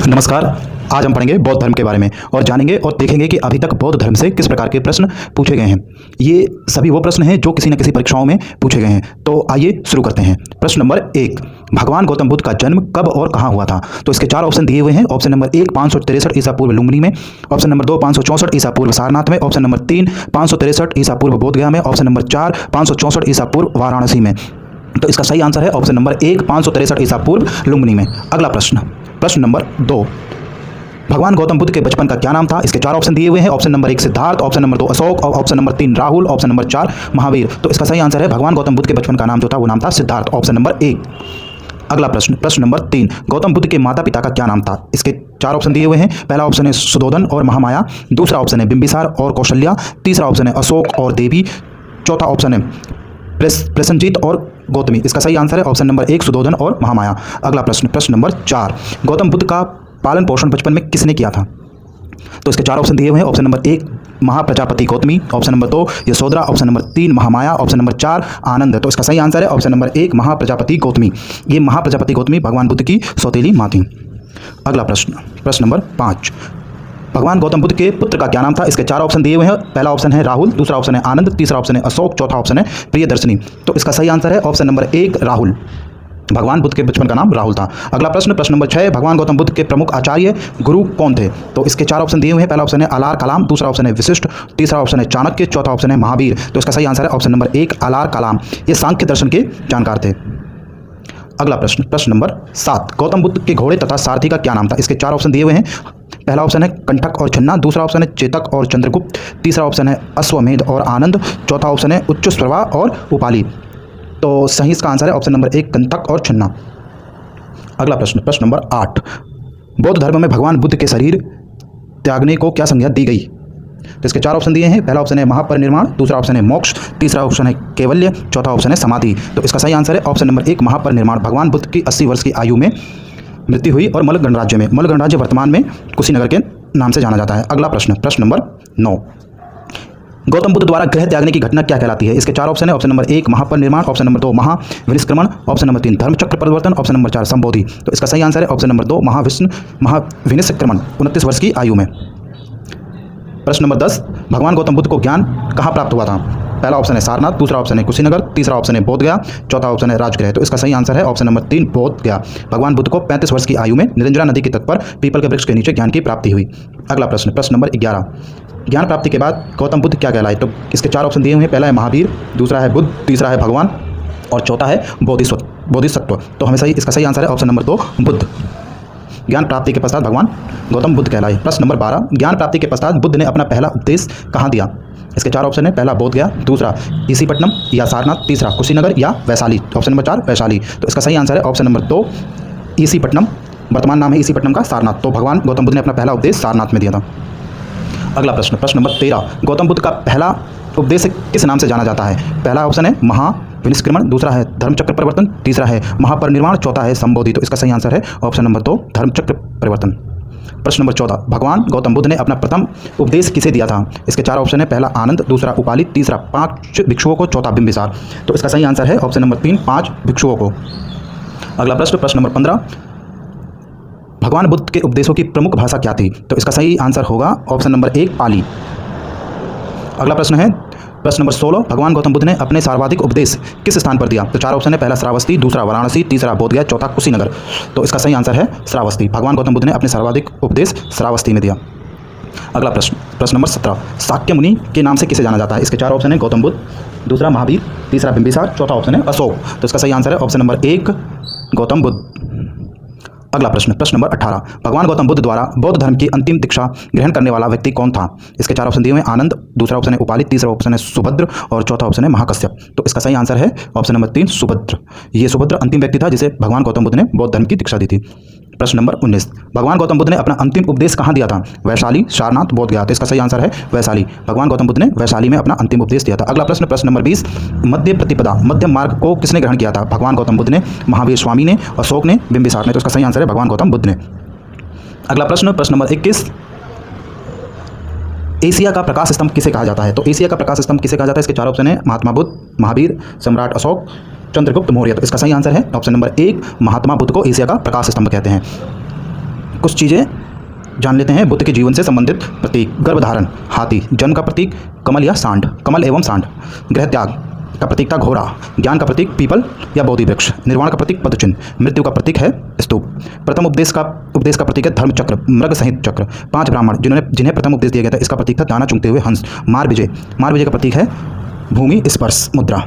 नमस्कार। आज हम पढ़ेंगे बौद्ध धर्म के बारे में और जानेंगे और देखेंगे कि अभी तक बौद्ध धर्म से किस प्रकार के प्रश्न पूछे गए हैं। ये सभी वो प्रश्न हैं जो किसी न किसी परीक्षाओं में पूछे गए हैं। तो आइए शुरू करते हैं। प्रश्न नंबर 1, भगवान गौतम बुद्ध का जन्म कब और कहाँ हुआ था? तो इसके 4 ऑप्शन दिए हुए हैं। ऑप्शन नंबर 1 563 ईसा पूर्व लुम्बिनी में, ऑप्शन नंबर 2 564 ईसा पूर्व सारनाथ में, ऑप्शन नंबर 3 563 ईसा पूर्व बोधगया में, ऑप्शन नंबर 4 564 ईसा पूर्व वाराणसी में। तो इसका सही आंसर है ऑप्शन नंबर 1 563 ईसा पूर्व लुम्बिनी में। अगला प्रश्न, प्रश्न नंबर 2, भगवान गौतम बुद्ध के बचपन का क्या नाम था? इसके 4 ऑप्शन दिए हुए हैं। Option number 1 Siddharth, option number 2 Ashok, option number 3 Rahul, option number 4 Mahavir. तो इसका सही आंसर है भगवान गौतम बुद्ध के बचपन का नाम जो था वो नाम था सिद्धार्थ, ऑप्शन नंबर 1। अगला प्रश्न, प्रश्न नंबर 3, गौतम बुद्ध के माता पिता का क्या नाम था? इसके 4 ऑप्शन दिए हुए हैं। पहला ऑप्शन है सुधोधन और महामाया, दूसरा ऑप्शन है बिंबिसार और कौशल्या, तीसरा ऑप्शन है अशोक और देवी, चौथा ऑप्शन है प्रसेनजीत और गौतमी। इसका सही आंसर है ऑप्शन नंबर 1 सुधोधन और महामाया। अगला प्रश्न, प्रश्न नंबर 4, गौतम बुद्ध का पालन पोषण बचपन में किसने किया था? तो इसके 4 ऑप्शन दिए हुए हैं। Option number 1 Mahaprajapati Gautami, option number 2 Yashodhara, option number 3 Mahamaya, option number 4 आनंद। तो इसका सही आंसर है ऑप्शन नंबर 1 महाप्रजापति गौतमी। ये महाप्रजापति गौतमी भगवान बुद्ध की सौतेली माँ थी। अगला प्रश्न, प्रश्न नंबर 5, भगवान गौतम बुद्ध के पुत्र का क्या नाम था? इसके 4 ऑप्शन दिए हुए हैं। पहला ऑप्शन है राहुल, दूसरा ऑप्शन है आनंद, तीसरा ऑप्शन है अशोक, चौथा ऑप्शन है प्रियदर्शनी। तो इसका सही आंसर है ऑप्शन नंबर 1 राहुल। भगवान बुद्ध के बचपन का नाम राहुल था। अगला प्रश्न, प्रश्न नंबर 6, भगवान गौतम बुद्ध के प्रमुख आचार्य गुरु कौन थे? तो इसके 4 ऑप्शन दिए हुए हैं। पहला ऑप्शन है आलार कलाम, दूसरा ऑप्शन है वशिष्ठ, तीसरा ऑप्शन है चाणक्य, चौथा ऑप्शन है महावीर। तो इसका सही आंसर है ऑप्शन नंबर 1 आलार कलाम। ये सांख्य दर्शन के जानकार थे। अगला प्रश्न, प्रश्न नंबर 7, गौतम बुद्ध के घोड़े तथा सारथी का क्या नाम था? इसके 4 ऑप्शन दिए हुए हैं। पहला ऑप्शन है कंठक और छन्ना, दूसरा ऑप्शन है चेतक और चंद्रगुप्त, तीसरा ऑप्शन है अश्वमेध और आनंद, चौथा ऑप्शन है उच्चस्रवा और उपाली। तो सही इसका आंसर है ऑप्शन नंबर 1 कंठक और छन्ना। अगला प्रश्न, प्रश्न नंबर 8, बौद्ध धर्म में भगवान बुद्ध के शरीर त्यागने को क्या संज्ञा दी गई? तो इसके 4 ऑप्शन दिए हैं। पहला ऑप्शन है महापरिनिर्वाण, दूसरा ऑप्शन है मोक्ष, तीसरा ऑप्शन है कैवल्य, चौथा ऑप्शन है समाधि। तो इसका सही आंसर है ऑप्शन नंबर 1 महापरिनिर्वाण। भगवान बुद्ध की 80 वर्ष की आयु में मृत्यु हुई और मल्ल गणराज्य में, मल्ल गणराज्य वर्तमान में कुशीनगर के नाम से जाना जाता है। अगला प्रश्न, प्रश्न नंबर 9, गौतम बुद्ध द्वारा गृह त्यागने की घटना क्या कहलाती है? इसके 4 ऑप्शन है। ऑप्शन नंबर 1 महापरिनिर्वाण, ऑप्शन नंबर 2 महाविनिष्क्रमण, ऑप्शन नंबर 3 धर्मचक्र परिवर्तन, ऑप्शन नंबर 4 संबोधि। तो इसका सही आंसर है ऑप्शन नंबर 2 महाविनिष्क्रमण 29 वर्ष की आयु में। प्रश्न नंबर 10, भगवान गौतम बुद्ध को ज्ञान कहाँ प्राप्त हुआ था? पहला ऑप्शन है सारनाथ, दूसरा ऑप्शन है कुशीनगर, तीसरा ऑप्शन है बोधगया, चौथा ऑप्शन है राजगृह। तो इसका सही आंसर है ऑप्शन नंबर 3 बोधगया। भगवान बुद्ध को 35 वर्ष की आयु में निरंजरा नदी के तट पर पीपल के वृक्ष के नीचे ज्ञान की प्राप्ति हुई। अगला प्रश्न, प्रश्न नंबर 11, ज्ञान प्राप्ति के बाद गौतम बुद्ध क्या कहलाए? तो इसके 4 ऑप्शन दिए हुए हैं। पहला है महावीर, दूसरा है बुद्ध, तीसरा है भगवान और चौथा है बोधिसत्व। तो हमें सही इसका सही आंसर है ऑप्शन नंबर 2 बुद्ध। ज्ञान प्राप्ति के पश्चात भगवान गौतम बुद्ध कहलाए। प्रश्न नंबर 12, ज्ञान प्राप्ति के पश्चात बुद्ध ने अपना पहला उपदेश कहाँ दिया? इसके 4 ऑप्शन है। पहला बोधगया, दूसरा ईसीपट्टनम या सारनाथ, तीसरा कुशीनगर या वैशाली। Option number 4 Vaishali. तो इसका सही आंसर है ऑप्शन नंबर 2 ईसीपट्टनम। वर्तमान नाम है ईसीपट्टनम का सारनाथ। तो भगवान गौतम बुद्ध ने अपना पहला उपदेश सारनाथ में दिया था। अगला प्रश्न, प्रश्न नंबर 13, गौतम बुद्ध का पहला उपदेश किस नाम से जाना जाता है? पहला ऑप्शन है महाविनिष्क्रमण, दूसरा है धर्मचक्र परिवर्तन, तीसरा है महापरिनिर्वाण, चौथा है संबोधि। तो इसका सही आंसर है ऑप्शन नंबर 2 धर्मचक्र परिवर्तन। प्रश्न नंबर 14, भगवान गौतम बुद्ध ने अपना प्रथम उपदेश किसे दिया था? इसके 4 ऑप्शन है। पहला आनंद, दूसरा उपाली, तीसरा 5 भिक्षुओं को, चौथा बिंबिसार। तो इसका सही आंसर है ऑप्शन नंबर 3 5 भिक्षुओं को। अगला प्रश्न, प्रश्न नंबर 15, भगवान बुद्ध के उपदेशों की प्रमुख भाषा क्या थी? तो इसका सही आंसर होगा ऑप्शन नंबर 1 पाली। अगला प्रश्न है प्रश्न नंबर 16, भगवान गौतम बुद्ध ने अपने सर्वाधिक उपदेश किस स्थान पर दिया? तो 4 ऑप्शन है। पहला श्रावस्ती, दूसरा वाराणसी, तीसरा बोधगया, चौथा कुशीनगर। तो इसका सही आंसर है श्रावस्ती। भगवान गौतम बुद्ध ने अपने सर्वाधिक उपदेश श्रावस्ती में दिया। अगला प्रश्न, प्रश्न नंबर 17, शाक्य मुनि के नाम से किसे जाना जाता है? इसके 4 ऑप्शन है। गौतम बुद्ध, दूसरा महावीर, तीसरा बिंबिसार, चौथा ऑप्शन है अशोक। तो इसका सही आंसर है ऑप्शन नंबर 1 गौतम बुद्ध। अगला प्रश्न, प्रश्न नंबर 18, भगवान गौतम बुद्ध द्वारा बौद्ध धर्म की अंतिम दीक्षा ग्रहण करने वाला व्यक्ति कौन था? इसके 4 ऑप्शन दिए हुए हैं। आनंद, दूसरा ऑप्शन है उपाली, तीसरा ऑप्शन है सुभद्र और चौथा ऑप्शन है महाकश्यप। तो इसका सही आंसर है ऑप्शन नंबर 3 सुभद्र। ये सुभद्र अंतिम व्यक्ति था जिसे भगवान गौतम बुद्ध ने बौद्ध धर्म की दीक्षा दी थी। प्रश्न नंबर 19, भगवान गौतम बुद्ध ने अपना अंतिम उपदेश कहाँ दिया था? वैशाली, सारनाथ, बोधगया। तो इसका सही आंसर है वैशाली। भगवान गौतम बुद्ध ने वैशाली में अपना अंतिम उपदेश दिया था। अगला प्रश्न, प्रश्न नंबर 20, मध्य प्रतिपदा मध्यम मार्ग को किसने ग्रहण किया था? भगवान गौतम बुद्ध ने, महावीर स्वामी ने, अशोक ने, बिंबिसार ने। तो इसका सही आंसर है भगवान गौतम बुद्ध ने। अगला प्रश्न, प्रश्न नंबर 21, एशिया का प्रकाश स्तंभ किसे कहा जाता है? तो एशिया का प्रकाश स्तंभ किसे कहा जाता है? इसके 4 ऑप्शन है। महात्मा बुद्ध, महावीर, सम्राट अशोक, चंद्रगुप्त मौर्य। तो इसका सही आंसर है ऑप्शन नंबर 1 महात्मा बुद्ध को एशिया का प्रकाश स्तंभ कहते हैं। कुछ चीज़ें जान लेते हैं बुद्ध के जीवन से संबंधित प्रतीक। गर्भधारण हाथी, जन्म का प्रतीक कमल या सांड, कमल एवं सांड। गृह त्याग का प्रतीक था घोड़ा। ज्ञान का प्रतीक पीपल या बोधि वृक्ष। निर्वाण का प्रतीक पदचिन्ह। मृत्यु का प्रतीक है स्तूप। प्रथम उपदेश का प्रतीक है धर्म चक्र, मृग सहित चक्र। 5 ब्राह्मण जिन्हें प्रथम उपदेश दिया गया था, इसका प्रतीक था दाना चुंगते हुए हंस। मार विजय का प्रतीक है भूमि स्पर्श मुद्रा।